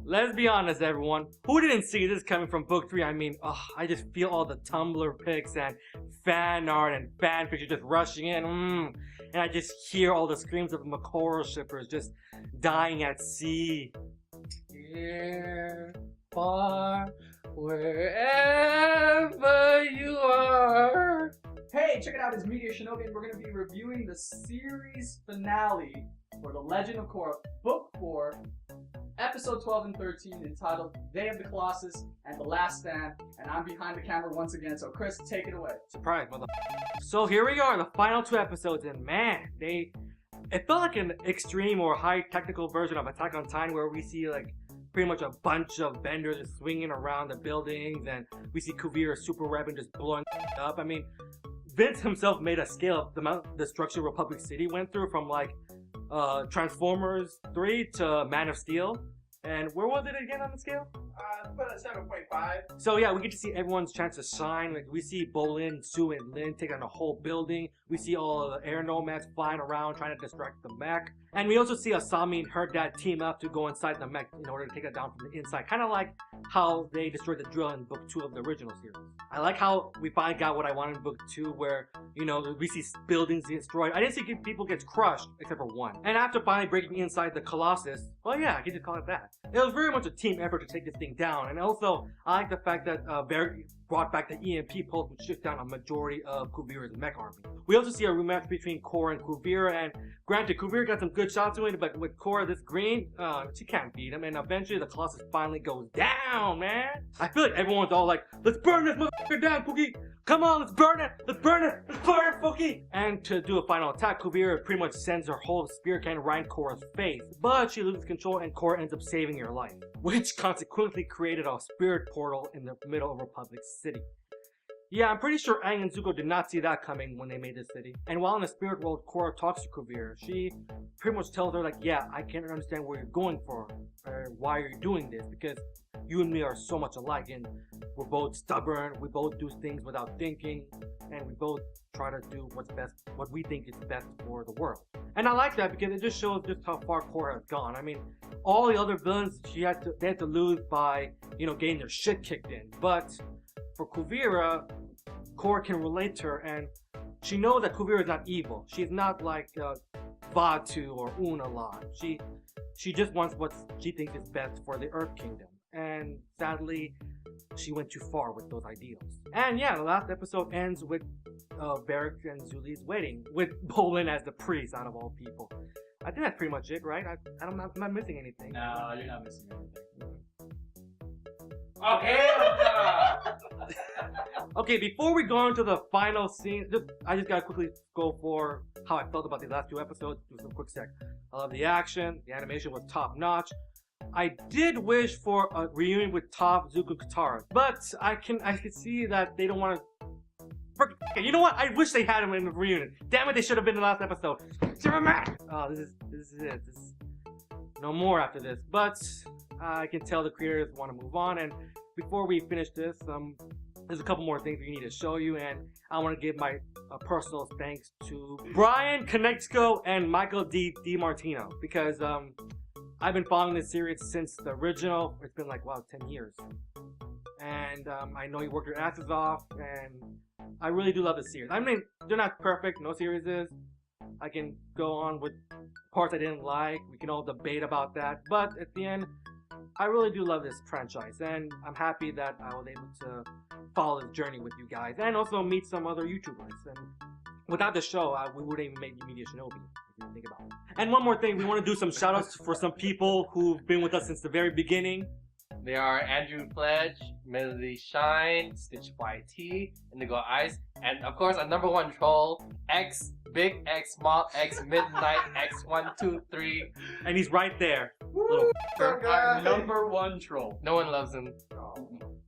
let's be honest, everyone. Who didn't see this coming from book 3? I mean, I just feel all the Tumblr pics and fan art and fan pictures just rushing in. And I just hear all the screams of the Korra shippers just dying at sea. Here, far, wherever you are. Hey, check it out, it's MediaShinobi, and we're going to be reviewing the series finale for The Legend of Korra, Book 4, Episode 12 and 13, entitled Day of the Colossus and The Last Stand, and I'm behind the camera once again, so Chris, take it away. Surprise, mother. So here we are, the final 2 episodes, and man, it felt like an extreme or high technical version of Attack on Titan, where we see like pretty much a bunch of benders just swinging around the buildings, and we see Kuvira's super weapon just blowing up. I mean, Vince himself made a scale of the amount of destruction Republic City went through, from like Transformers 3 to Man of Steel. And where was it again on the scale? Put it at 7.5. So yeah, we get to see everyone's chance to shine. Like we see Bolin, Sue, and Lin take on the whole building. We see all the air nomads flying around trying to distract the mech. And we also see Asami and her dad team up to go inside the mech in order to take it down from the inside. Kind of like how they destroyed the drill in book 2 of the original series. I like how we finally got what I wanted in book 2, where, you know, we see buildings destroyed. I didn't see people get crushed, except for one. And after finally breaking inside the Colossus, well yeah, I can just call it that. It was very much a team effort to take this thing down. And also, I like the fact that Barry brought back the EMP pulse, which took down a majority of Kuvira's mech army. We also see a rematch between Korra and Kuvira, and granted, Kuvira got some good shots to it, but with Korra this green, she can't beat him, and eventually the Colossus finally goes down, man! I feel like everyone's all like, let's burn this motherfucker down, Pookie! Come on, let's burn it! Let's burn it! Let's burn it, Pookie! And to do a final attack, Kuvira pretty much sends her whole spear cannon right in Korra's face, but she loses control and Korra ends up saving her life, which consequently created a spirit portal in the middle of Republic City. Yeah, I'm pretty sure Aang and Zuko did not see that coming when they made this city. And while in the spirit world, Korra talks to Kuvira. She pretty much tells her like, yeah, I can't understand where you're going for, or why are you doing this, because you and me are so much alike, and we're both stubborn, we both do things without thinking, and we both try to do what's best, what we think is best for the world. And I like that because it just shows just how far Korra has gone. I mean, all the other villains they had to lose by, you know, getting their shit kicked in. But for Kuvira, Korra can relate to her, and she knows that Kuvira is not evil. She's not like Vaatu or Unalad. She just wants what she thinks is best for the Earth Kingdom. And sadly, she went too far with those ideals. And yeah, the last episode ends with Barrick and Zuli's wedding, with Bolin as the priest out of all people. I think that's pretty much it, right? I'm not missing anything. No, you're not missing anything. Okay. Okay, before we go into the final scene, I just gotta quickly go for how I felt about the last 2 episodes. Do some quick sec. I love the action. The animation was top notch. I did wish for a reunion with Toph, Zuko, and Katara, but I can see that they don't want to. You know what? I wish they had him in the reunion. Damn it, they should have been in the last episode. Oh, this is it. No more after this. But I can tell the creators want to move on. And before we finish this, there's a couple more things we need to show you, and I want to give my personal thanks to Brian Konechko and Michael D. Martino, because I've been following this series since the original. It's been like, wow, 10 years. And I know you worked your asses off, and I really do love the series. I mean, they're not perfect, no series is. I can go on with parts I didn't like. We can all debate about that. But at the end, I really do love this franchise, and I'm happy that I was able to follow this journey with you guys, and also meet some other YouTubers. And without the show, we wouldn't even make MediaShinobi, if you think about it. And one more thing, we want to do some shoutouts for some people who've been with us since the very beginning. They are Andrew Pledge, Melody Shine, Stitch YT, Indigo Ice, and of course our number 1 troll, X, Big X, Small X, Midnight X123. And he's right there. Little Our number 1 troll. No one loves him.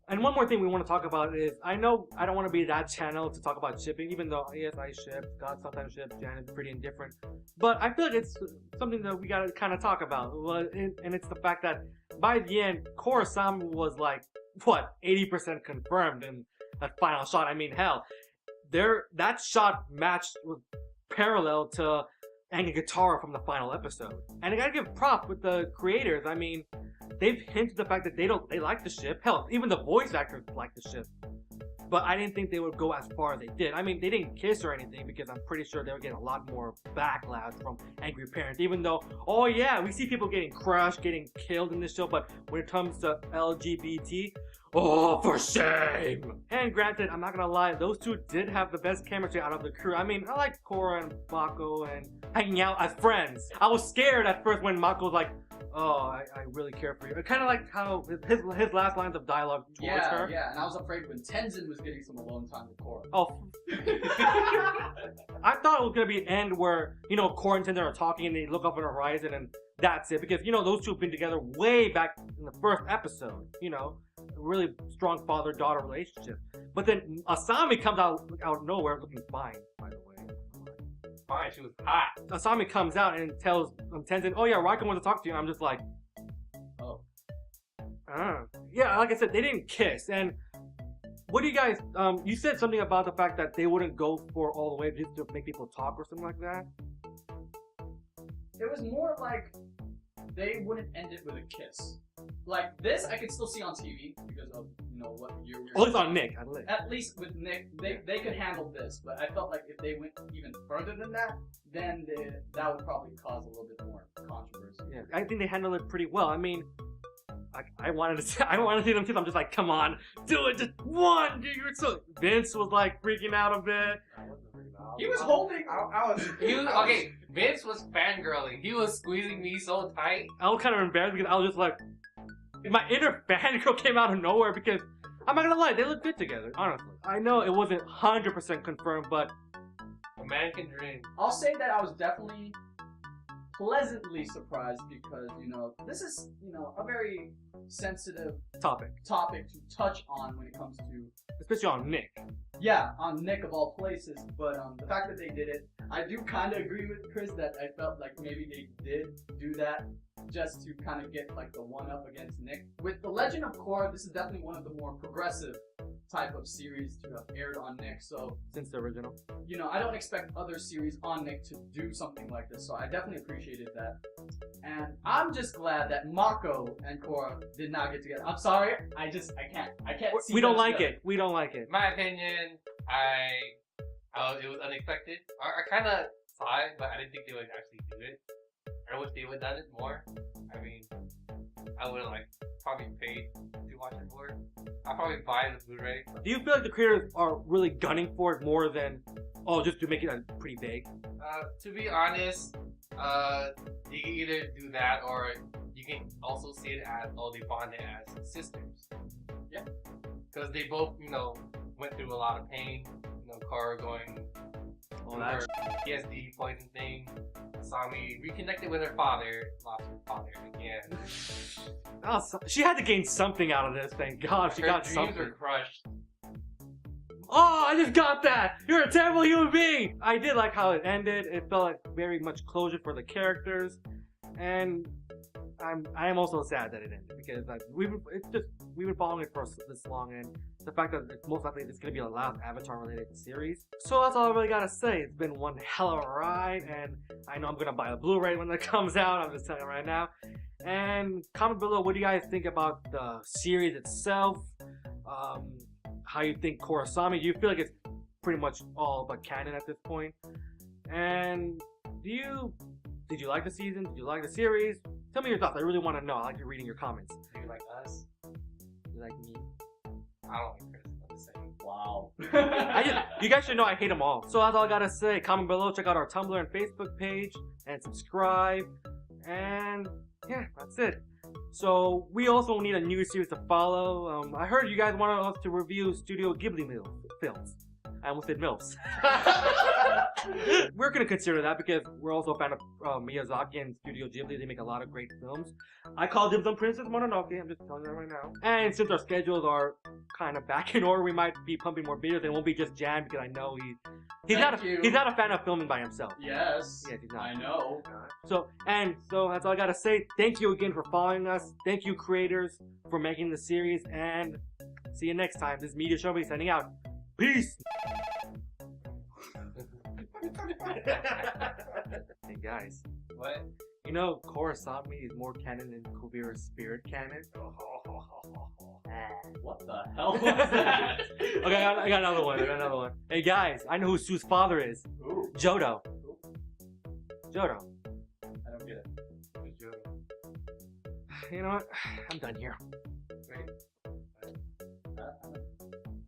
And one more thing we want to talk about is, I know I don't want to be that channel to talk about shipping, even though, yes, I ship, God sometimes ships, Jan is pretty indifferent. But I feel like it's something that we gotta kind of talk about. And it's the fact that by the end, Korrasami was like, what, 80% confirmed in that final shot. I mean, hell, that shot matched with parallel to and Guitar from the final episode. And I gotta give props with the creators. I mean, they've hinted the fact that they like the ship. Hell, even the voice actors like the ship. But I didn't think they would go as far as they did. I mean, they didn't kiss or anything because I'm pretty sure they were getting a lot more backlash from angry parents. Even though, oh yeah, we see people getting crushed, getting killed in this show, but when it comes to LGBT, oh, for shame! And granted, I'm not gonna lie, those two did have the best chemistry out of the crew. I mean, I like Korra and Mako and hanging out as friends. I was scared at first when Mako was like, oh, I really care for you. Kind of like how his last lines of dialogue towards her. Yeah, and I was afraid when Tenzin was getting some alone time with Korra. Oh. I thought it was going to be an end where, Korra and Tenzin are talking and they look up on the horizon and that's it. Because, those two have been together way back in the first episode. A really strong father-daughter relationship. But then Asami comes out of nowhere looking fine, by the way. Fine, she was hot. Asami comes out and tells Tenzin, oh yeah, Raika wants to talk to you. I'm just like, oh. Yeah, like I said, they didn't kiss. And what do you guys, you said something about the fact that they wouldn't go for all the way just to make people talk or something like that? It was more like they wouldn't end it with a kiss. Like this, I could still see on TV because of what you're. At least on Nick. At least with Nick, they could handle this. But I felt like if they went even further than that, then that would probably cause a little bit more controversy. Yeah, I think they handled it pretty well. I mean, I wanted to see them kiss. I'm just like, come on, do it, just one. Dude, so Vince was like freaking out a bit. He was holding. Okay, Vince was fangirling. He was squeezing me so tight. I was kind of embarrassed because I was just like, my inner fangirl came out of nowhere because I'm not gonna lie, they look good together, honestly. I know it wasn't 100% confirmed, but a man can dream. I'll say that I was definitely pleasantly surprised because, this is, a very sensitive topic to touch on when it comes to... Especially on Nick. Yeah, on Nick of all places, but the fact that they did it, I do kind of agree with Chris that I felt like maybe they did do that just to kind of get like the one-up against Nick. With The Legend of Korra, this is definitely one of the more progressive type of series to have aired on Nick, so... Since the original. I don't expect other series on Nick to do something like this, so I definitely appreciated that. And I'm just glad that Mako and Korra did not get together. I'm sorry, I can't see We don't like together. it. We don't like it. My opinion, it was unexpected. I kind of saw it, but I didn't think they would actually do it. I wish they would have done it more. I mean, I would have probably paid to watch it more. I'll probably buy the Blu-ray. Do you feel like the creators are really gunning for it more than, just to make it pretty vague? To be honest, you can either do that or you can also see it as, they bonded as sisters. Yeah. Because they both, went through a lot of pain. Korra going through her PTSD poison thing. Asami reconnected with her father, lost her father again. She had to gain something out of this, thank God. She got something. Her dreams were crushed. Oh, I just got that! You're a terrible human being! I did like how it ended. It felt like very much closure for the characters. And I am also sad that it ended because we've been following it for this long, and the fact that it's most likely it's going to be the last Avatar related series. So that's all I really gotta say. It's been one hell of a ride, and I know I'm gonna buy a Blu-ray when it comes out. I'm just telling you right now. And comment below what do you guys think about the series itself. How you think Korrasami? Do you feel like it's pretty much all but canon at this point? And did you like the season? Did you like the series? Tell me your thoughts. I really want to know. I like reading your comments. Do you like us? You like me? I don't like Chris. I'm just saying. Wow. You guys should know I hate them all. So that's all I gotta say. Comment below. Check out our Tumblr and Facebook page. And subscribe. And yeah, that's it. So we also need a new series to follow. I heard you guys wanted us to review Studio Ghibli films. I almost said MILFs. We're gonna consider that because we're also a fan of Miyazaki and Studio Ghibli. They make a lot of great films. I call dibs on Princess Mononoke. I'm just telling you that right now. And since our schedules are kind of back in order, we might be pumping more videos. It won't be just Jan because I know he's not a fan of filming by himself. Yes. Yes, he's not. I know. So that's all I gotta say. Thank you again for following us. Thank you, creators, for making the series. And see you next time. This is MediaShinobi signing out. Peace. Thank God. guys. What? You know, Korrasami is more canon than Kuvira's spirit canon. What the hell was that? Okay, I got another one. Hey guys, I know who Sue's father is. Ooh. Jodo. I Jodo. don't get it. You know what? I'm done here.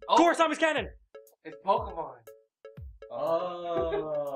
Oh, Korrasami's canon! it's Pokemon. Oh.